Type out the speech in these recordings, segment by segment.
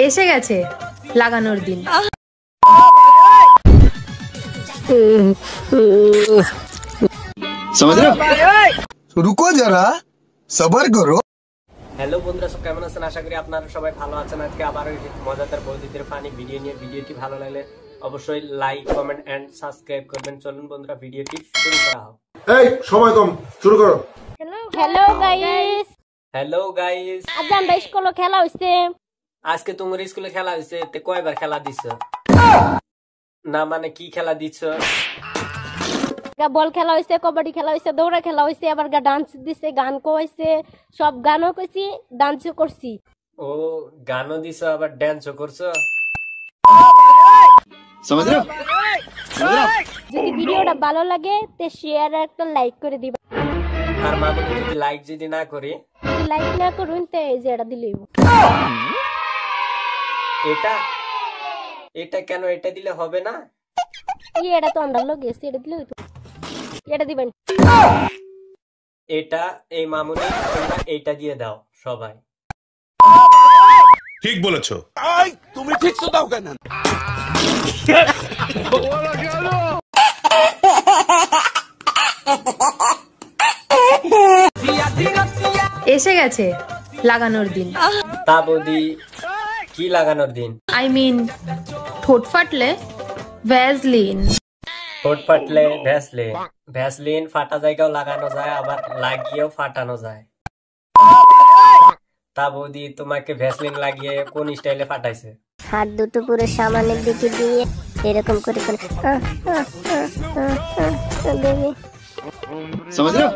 এসে গেছে লাগানোর দিন। समझ रहे हो? रुको जरा सबर करो। হ্যালো বন্ধুরা, সব কেমন আছেন? আশা করি আপনারা সবাই ভালো আছেন। আজকে আবার মজাদার বৌদিদের ফানি ভিডিও নিয়ে, ভিডিওটি ভালো লাগলে অবশ্যই লাইক, কমেন্ট এন্ড সাবস্ক্রাইব করবেন। চলুন বন্ধুরা, ভিডিওটি শুরু করা হোক। এই সময় কম, শুরু করো। হ্যালো গাইস, আজ আমরা স্কুলে খেলা হইছে। আজকে তোমার স্কুলে খেলা হইছে, তে কয়বার খেলা দিছো? না মানে কি খেলা দিছো? বল খেলা হইছে, কবাডি খেলা হইছে, দৌড়া খেলা হইছে, আবার ডান্স দিছে, গান কইছে, সব গানও কইছি, ডান্সও করছি। ও গানও দিছো আবার ডান্সও করছো? समझ रहे हो? যদি ভিডিওটা ভালো লাগে তে শেয়ার আর একটা লাইক করে দিবা। আর মামুনি যদি লাইক যদি না করি, যদি লাইক না করুন তে এই যে এটা দিলেই এটা এটা কেন এটা দিলে হবে না? এটা তো আমরা লোক গেছে, এটা দিলেই তো এটা দিবেন। এটা এই মামুনি, তোমরা এইটা দিয়ে দাও সবাই। ঠিক বলেছো। তুমি ঠিক তো দাও কেন? এসে গেছে লাগানোর দিন। তা বৌদি কি লাগানোর দিন? আই মিন ঠোঁট ফাটলে ভ্যাসলিন। ঠোঁট ফাটলে ভ্যাসলিন। ভ্যাসলিন ফাটা জায়গাও লাগানো যায়, আবার লাগিয়েও ফাটানো যায়। তা বৌদি তোমাকে ভ্যাসলিন লাগিয়ে কোন স্টাইলে ফাটাইছে? হাত দুটো পুরো সামনের দিকে দিয়ে এরকম করে করে বেবি। समझ रहे हो?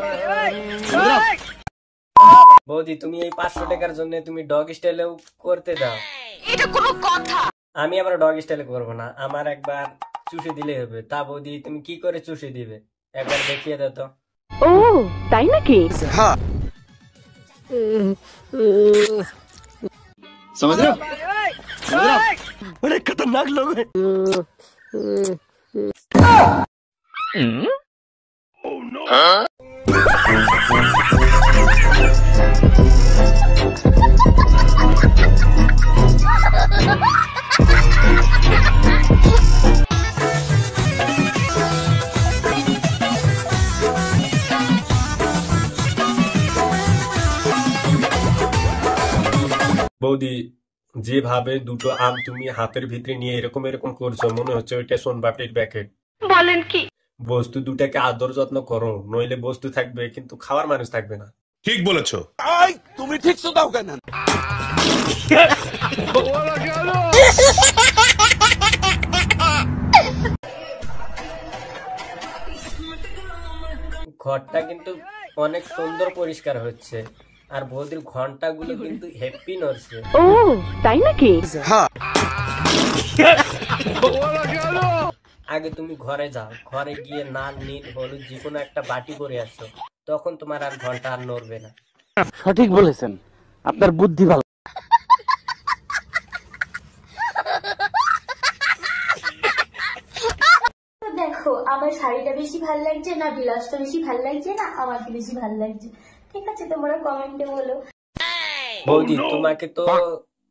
বৌদি তুমি এই 500 টাকার জন্য তুমি ডগ স্টাইলেও করতে দাও। এটা কোনো কথা? আমি আবার ডগ স্টাইলে করবো না, আমার একবার চুষে দিলেই হবে। তা বৌদি তুমি কি করে চুষে দিবে একবার দেখিয়ে দাও তো। ও তাই নাকি? हाँ समझ रहे हो? बड़े खतरनाक लोग हैं। বৌদি যেভাবে দুটো আম তুমি হাতের ভিতরে নিয়ে এরকম এরকম করছো, মনে হচ্ছে ওইটা সোনপাপড়ির প্যাকেট। বলেন কি? বস্তু দুটাকে আদর যত্ন করো, নইলে বস্তু থাকবে কিন্তু খাওয়ার মানুষ থাকবে না। ঠিক বলেছো। তুমি ঠিক তো দাও কেন? ঘরটা কিন্তু অনেক সুন্দর পরিষ্কার হচ্ছে, আর বৌদির ঘন্টাগুলো কিন্তু হ্যাপি নড়ছে। ও তাই নাকি? हाँ আগে তুমি ঘরে যাও, ঘরে গিয়ে লাল নীল হলুদ যে কোনো একটা বাটি পরে আসো, তখন তোমার আর ঘন্টা আর নড়বে না। সঠিক বলেছেন, আপনার বুদ্ধি ভালো। দেখো আমার শাড়িটা বেশি ভালো লাগছে না ব্লাউজটা বেশি ভালো লাগছে না আমাকে বেশি ভালো লাগছে? ঠিক আছে, তোমরা কমেন্টে বলো। বৌদি তোমাকে তো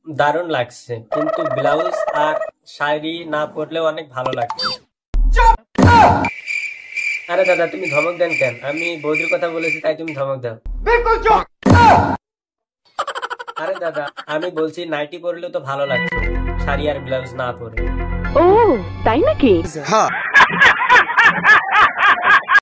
দারুণ লাগছে, কিন্তু ব্লাউজ আর শাড়ি না পরলেও অনেক ভালো লাগছে। আরে দাদা তুমি ধমক দেন কেন? আমি বৌদির কথা বলেছি তাই তুমি ধমক দাও। আরে দাদা আমি বলছি নাইটি পরলেও তো ভালো লাগছে, শাড়ি আর ব্লাউজ না পরে। ও তাই নাকি? हाँ